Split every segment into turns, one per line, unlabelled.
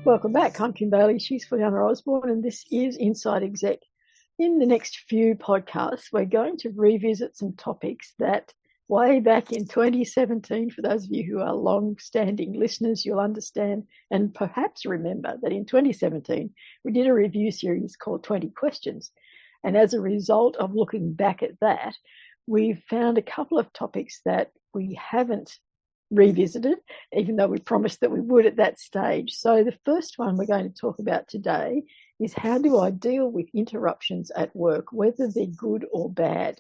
Welcome back. I'm Kim Bailey. She's Fuliana Osborne, and this is Inside Exec. In the next few podcasts, we're going to revisit some topics that way back in 2017, for those of you who are long-standing listeners, you'll understand and perhaps remember that in 2017, we did a review series called 20 Questions. And as a result of looking back at that, we've found a couple of topics that we haven't revisited, even though we promised that we would at that stage. So the first one we're going to talk about today is, how do I deal with interruptions at work, whether they're good or bad?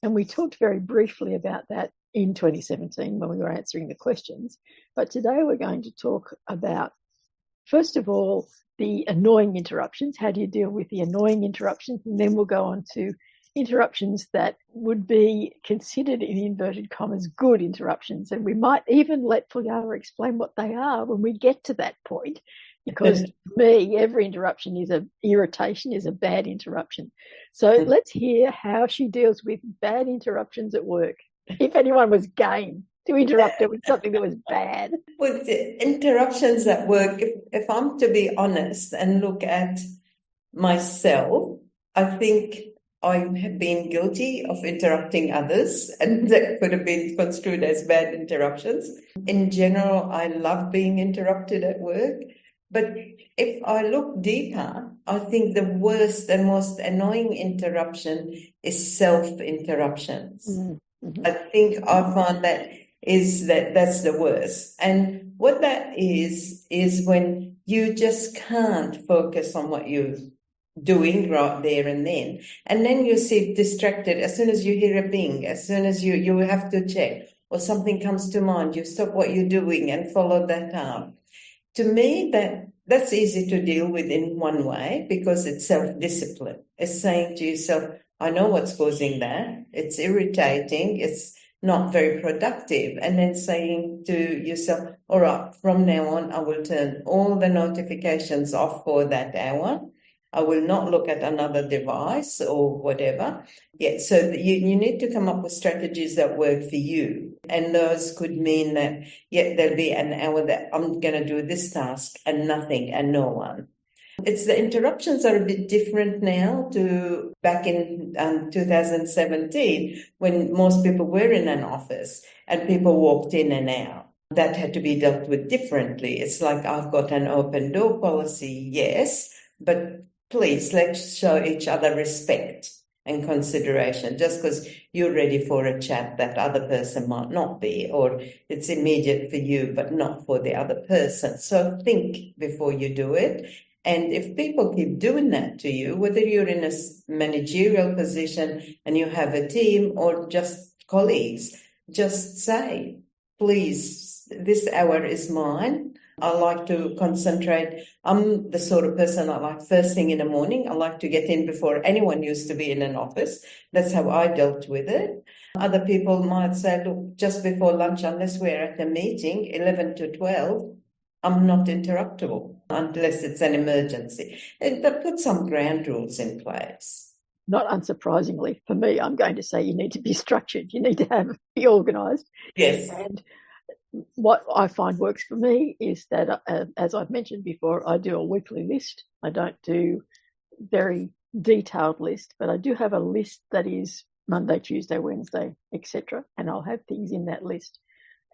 And we talked very briefly about that in 2017 when we were answering the questions. But today we're going to talk about, first of all, the annoying interruptions. How do you deal with the annoying interruptions? And then we'll go on to interruptions that would be considered, in inverted commas, good interruptions. And we might even let Fuliana explain what they are when we get to that point. Because to me, every interruption is an irritation, is a bad interruption. So let's hear how she deals with bad interruptions at work. If anyone was game to interrupt her with something that was bad.
With the interruptions at work, if I'm to be honest and look at myself, I think I have been guilty of interrupting others, and that could have been construed as bad interruptions. In general, I love being interrupted at work. But if I look deeper, I think the worst and most annoying interruption is self-interruptions. Mm-hmm. I think I find that's the worst. And what that is when you just can't focus on what you're doing right there and then. And then you see distracted as soon as you hear a bing, as soon as you have to check or something comes to mind, you stop what you're doing and follow that up. To me, that's easy to deal with in one way, because it's self-discipline. It's saying to yourself, I know what's causing that. It's irritating. It's not very productive. And then saying to yourself, all right, from now on, I will turn all the notifications off for that hour. I will not look at another device or whatever. Yeah, so you need to come up with strategies that work for you. And those could mean that, there'll be an hour that I'm going to do this task and nothing and no one. It's the interruptions are a bit different now to back in 2017, when most people were in an office and people walked in and out. That had to be dealt with differently. It's like, I've got an open door policy, yes, but please, let's show each other respect and consideration. Just because you're ready for a chat, that other person might not be, or it's immediate for you but not for the other person. So think before you do it. And if people keep doing that to you, whether you're in a managerial position and you have a team or just colleagues, just say, please, this hour is mine. I like to concentrate. I'm the sort of person, I like first thing in the morning. I like to get in before anyone used to be in an office. That's how I dealt with it. Other people might say, look, just before lunch, unless we're at a meeting, 11 to 12, I'm not interruptible unless it's an emergency. But put some ground rules in place.
Not unsurprisingly, for me, I'm going to say you need to be structured. You need to be organised.
Yes.
And what I find works for me is that, as I've mentioned before, I do a weekly list. I don't do very detailed list, but I do have a list that is Monday, Tuesday, Wednesday, etc. And I'll have things in that list.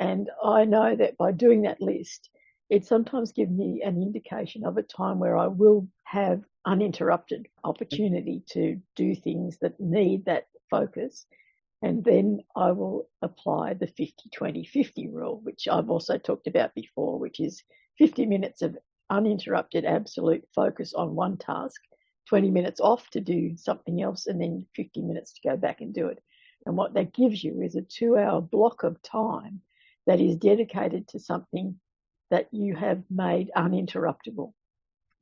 And I know that by doing that list, it sometimes gives me an indication of a time where I will have uninterrupted opportunity to do things that need that focus. And then I will apply the 50-20-50 rule, which I've also talked about before, which is 50 minutes of uninterrupted absolute focus on one task, 20 minutes off to do something else, and then 50 minutes to go back and do it. And what that gives you is a 2-hour block of time that is dedicated to something that you have made uninterruptible.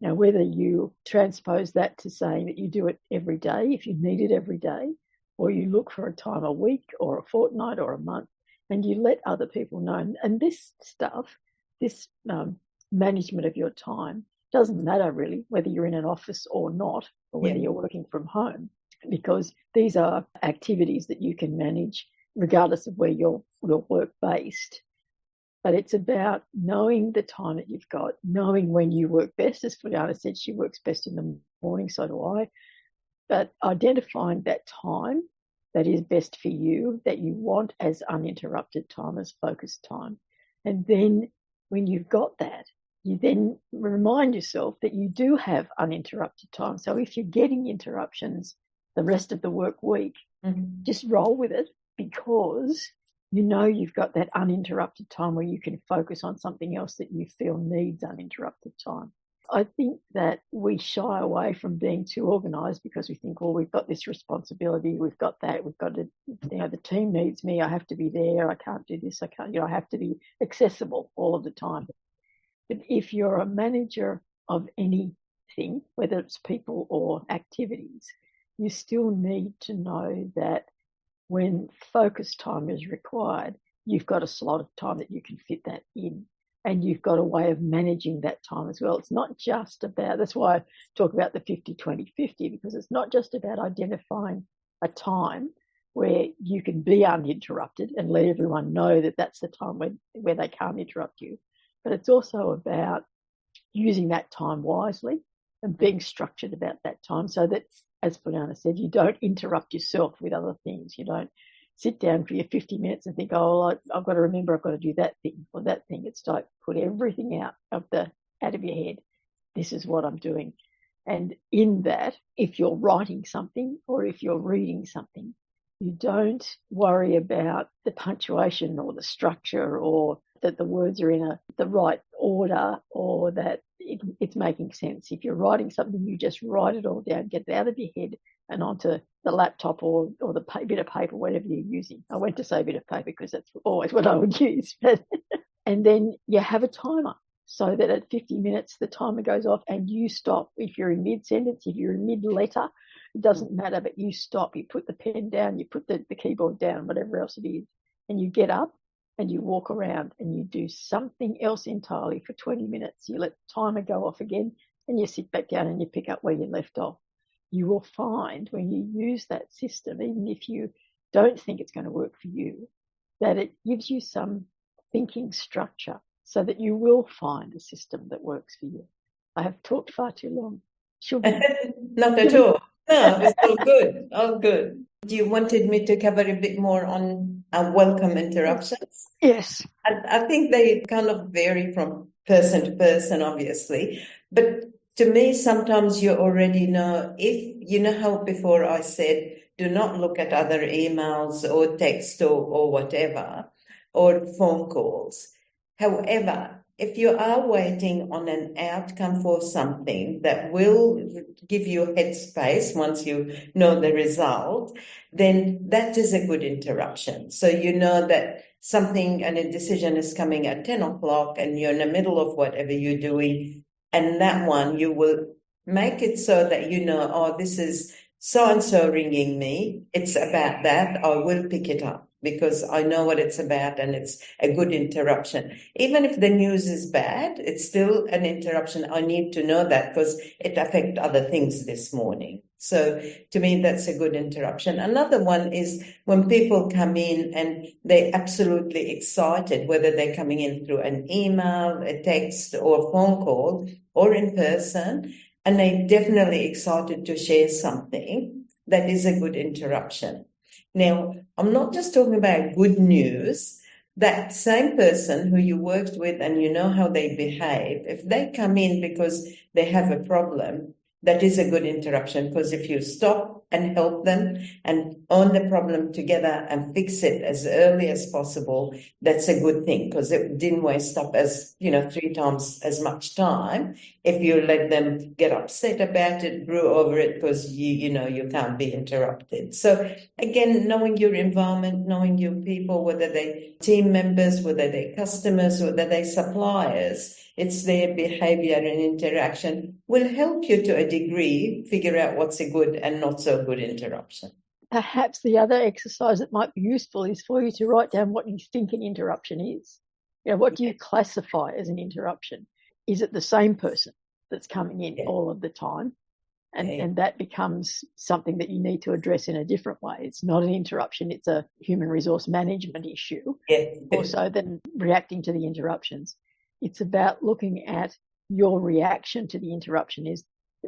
Now, whether you transpose that to saying that you do it every day, if you need it every day, or you look for a time a week or a fortnight or a month, and you let other people know. And this stuff, this management of your time, doesn't matter really whether you're in an office or not, or whether you're working from home, because these are activities that you can manage regardless of where you're work-based. But it's about knowing the time that you've got, knowing when you work best. As Fuliana said, she works best in the morning, so do I. But identifying that time that is best for you, that you want as uninterrupted time, as focused time. And then when you've got that, you then remind yourself that you do have uninterrupted time. So if you're getting interruptions the rest of the work week, just roll with it, because you know you've got that uninterrupted time where you can focus on something else that you feel needs uninterrupted time. I think that we shy away from being too organised because we think, well, we've got this responsibility, we've got that, we've got to, the team needs me, I have to be there, I can't do this, I can't, I have to be accessible all of the time. But if you're a manager of anything, whether it's people or activities, you still need to know that when focus time is required, you've got a slot of time that you can fit that in, and you've got a way of managing that time as well. It's not just about, that's why I talk about the 50-20-50, because it's not just about identifying a time where you can be uninterrupted and let everyone know that that's the time where they can't interrupt you, but it's also about using that time wisely and being structured about that time so that, as Brianna said, you don't interrupt yourself with other things. You don't sit down for your 50 minutes and think, oh, I've got to remember I've got to do that thing or that thing. It's like put everything out of your head. This is what I'm doing. And in that, if you're writing something or if you're reading something, you don't worry about the punctuation or the structure or that the words are in the right order or that it's making sense. If you're writing something, you just write it all down, get it out of your head and onto the laptop or the bit of paper, whatever you're using. I went to say bit of paper because that's always what I would use. And then you have a timer so that at 50 minutes, the timer goes off and you stop. If you're in mid-sentence, if you're in mid-letter, it doesn't matter, but you stop. You put the pen down, you put the keyboard down, whatever else it is, and you get up and you walk around and you do something else entirely for 20 minutes. You let the timer go off again and you sit back down and you pick up where you left off. You will find when you use that system, even if you don't think it's going to work for you, that it gives you some thinking structure so that you will find a system that works for you. I have talked far too long.
Not at all. No, it's all good. All good. You wanted me to cover a bit more on welcome interruptions?
Yes.
I think they kind of vary from person to person, obviously. But to me, sometimes you already know, if you know how before I said, do not look at other emails or text or whatever, or phone calls. However, if you are waiting on an outcome for something that will give you headspace once you know the result, then that is a good interruption. So you know that something and a decision is coming at 10 o'clock and you're in the middle of whatever you're doing. And that one, you will make it so that you know, oh, this is so-and-so ringing me. It's about that. I will pick it up because I know what it's about and it's a good interruption. Even if the news is bad, it's still an interruption. I need to know that because it affects other things this morning. So to me, that's a good interruption. Another one is when people come in and they're absolutely excited, whether they're coming in through an email, a text, or a phone call, or in person, and they're definitely excited to share something, that is a good interruption. Now, I'm not just talking about good news. That same person who you worked with and you know how they behave, if they come in because they have a problem, that is a good interruption, because if you stop and help them and own the problem together and fix it as early as possible, that's a good thing, because it didn't waste up 3 times as much time if you let them get upset about it, brew over it, because you can't be interrupted. So again, knowing your environment, knowing your people, whether they're team members, whether they're customers, whether they're suppliers, it's their behavior and interaction will help you to a degree figure out what's a good and not so good interruption.
Perhaps the other exercise that might be useful is for you to write down what you think an interruption is. What do you classify as an interruption? Is it the same person that's coming in all of the time? And that becomes something that you need to address in a different way. It's not an interruption, it's a human resource management issue, more so than reacting to the interruptions. It's about looking at your reaction to the interruption. Is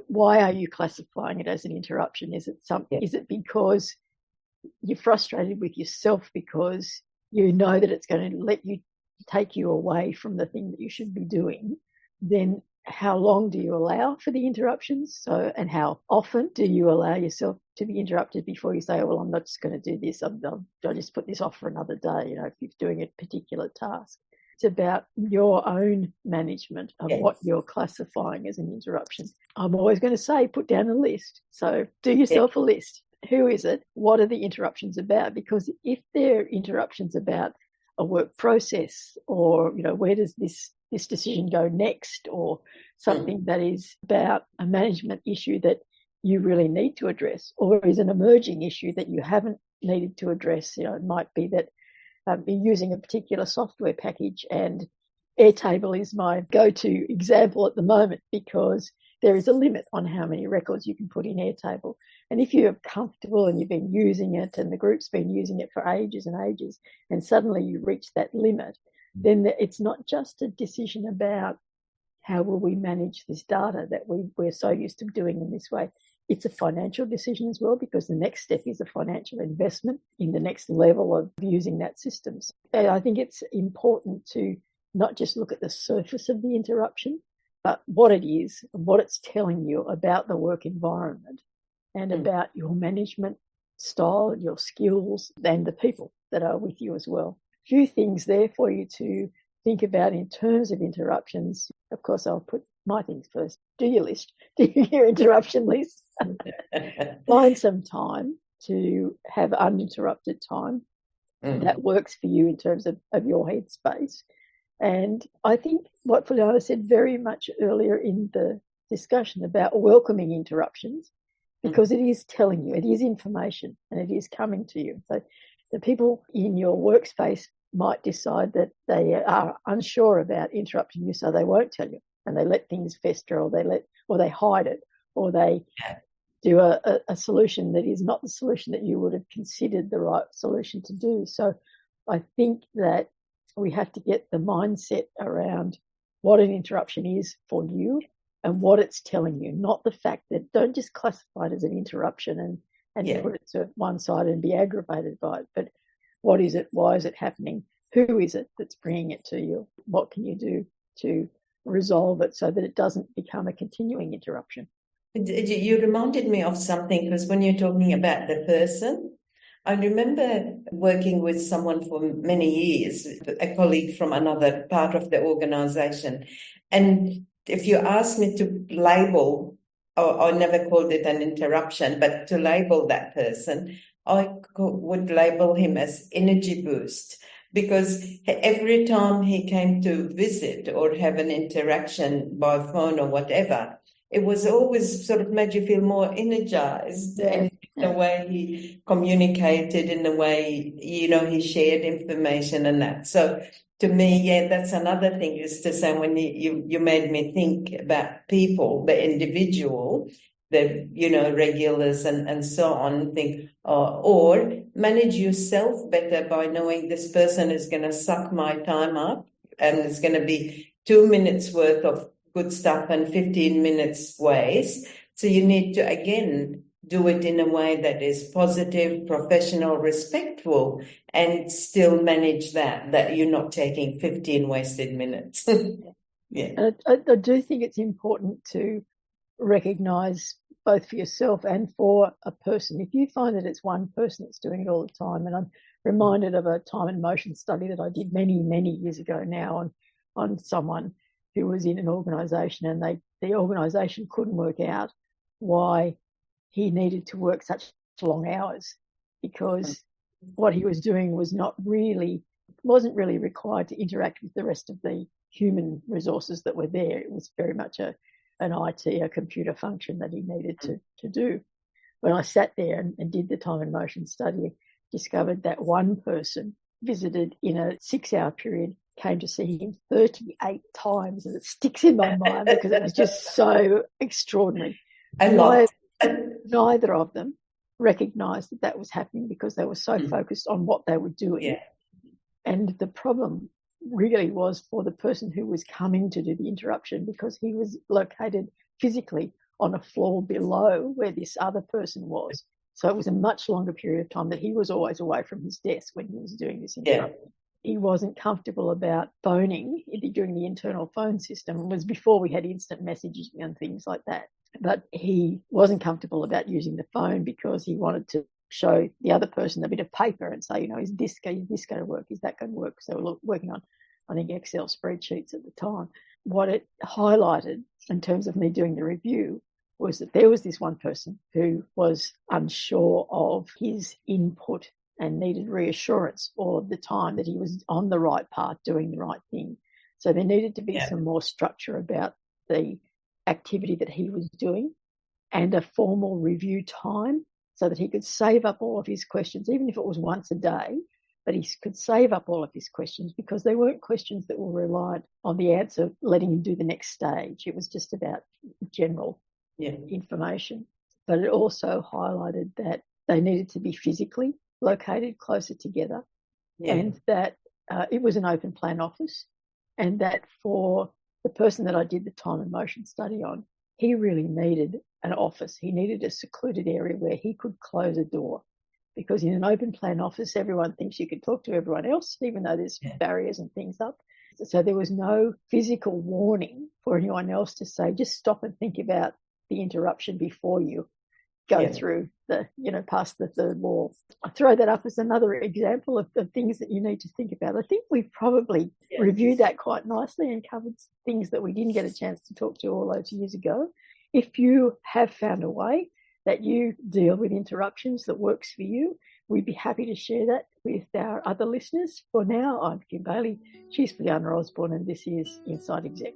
why are you classifying it as an interruption? Is it because you're frustrated with yourself because you know that it's going to take you away from the thing that you should be doing? Then how long do you allow for the interruptions? And how often do you allow yourself to be interrupted before you say, oh, well, I'm not just going to do this. I'll just put this off for another day, if you're doing a particular task. It's about your own management of what you're classifying as an interruption. I'm always going to say, put down a list. So do yourself a list. Who is it? What are the interruptions about? Because if they're interruptions about a work process, or, where does this decision go next, or something that is about a management issue that you really need to address, or is an emerging issue that you haven't needed to address. It might be that you're using a particular software package, and Airtable is my go-to example at the moment because there is a limit on how many records you can put in Airtable. And if you're comfortable and you've been using it and the group's been using it for ages and ages, and suddenly you reach that limit, then it's not just a decision about how will we manage this data that we're so used to doing in this way. It's a financial decision as well, because the next step is a financial investment in the next level of using that system. And I think it's important to not just look at the surface of the interruption, but what it is and what it's telling you about the work environment and about your management style, your skills, and the people that are with you as well. A few things there for you to think about in terms of interruptions. Of course, I'll put my things first. Do your list. Do your interruption list. Find some time to have uninterrupted time that works for you in terms of your headspace. And I think what Fuliana said very much earlier in the discussion about welcoming interruptions, because it is telling you, it is information, and it is coming to you. So the people in your workspace might decide that they are unsure about interrupting you, so they won't tell you, and they let things fester, or they hide it, or they do a solution that is not the solution that you would have considered the right solution to do. So I think that we have to get the mindset around what an interruption is for you and what it's telling you, not the fact that don't just classify it as an interruption and put it to one side and be aggravated by it, but what is it? Why is it happening? Who is it that's bringing it to you? What can you do to resolve it so that it doesn't become a continuing interruption?
You reminded me of something, because when you're talking about the person, I remember working with someone for many years, a colleague from another part of the organization. And if you asked me to label, or I never called it an interruption, but to label that person, I would label him as energy boost, because every time he came to visit or have an interaction by phone or whatever, it was always sort of made you feel more energized. And the way he communicated, in the way, he shared information and that. So to me, that's another thing, is to say, when you made me think about people, the individual, the, regulars and so on, think, or manage yourself better by knowing this person is going to suck my time up, and it's going to be 2 minutes worth of good stuff and 15 minutes waste. So you need to, again, do it in a way that is positive, professional, respectful, and still manage that you're not taking 15 wasted minutes.
I do think it's important to recognise, both for yourself and for a person, if you find that it's one person that's doing it all the time. And I'm reminded of a time and motion study that I did many, many years ago now on someone who was in an organisation, and the organisation couldn't work out why he needed to work such long hours, because what he was doing wasn't really required to interact with the rest of the human resources that were there. It was very much an IT, a computer function that he needed to do. When I sat there and did the time and motion study, discovered that one person visited in a 6-hour period, came to see him 38 times, and it sticks in my mind because it was just so extraordinary.
A lot.
Neither of them recognised that that was happening because they were so focused on what they were doing.
Yeah.
And the problem really was for the person who was coming to do the interruption, because he was located physically on a floor below where this other person was. So it was a much longer period of time that he was always away from his desk when he was doing this interruption. Yeah. He wasn't comfortable about phoning during the internal phone system. It was before we had instant messaging and things like that. But he wasn't comfortable about using the phone because he wanted to show the other person a bit of paper and say, is this going to work? Is that going to work? So we're working on, I think, Excel spreadsheets at the time. What it highlighted in terms of me doing the review was that there was this one person who was unsure of his input and needed reassurance all of the time that he was on the right path, doing the right thing. So there needed to be some more structure about the activity that he was doing and a formal review time so that he could save up all of his questions, even if it was once a day, but he could save up all of his questions because they weren't questions that were relied on the answer letting him do the next stage. It was just about general information. But it also highlighted that they needed to be physically located closer together and that it was an open plan office, and that for the person that I did the time and motion study on, he really needed an office. He needed a secluded area where he could close a door, because in an open plan office, everyone thinks you can talk to everyone else, even though there's barriers and things up. So there was no physical warning for anyone else to say, just stop and think about the interruption before you go through past the third wall. I throw that up as another example of the things that you need to think about. I think we've probably reviewed that quite nicely and covered things that we didn't get a chance to talk to all those years ago. If you have found a way that you deal with interruptions that works for you, we'd be happy to share that with our other listeners. For now, I'm Kim Bailey, she's Fiona Osborne, and this is Inside Exec.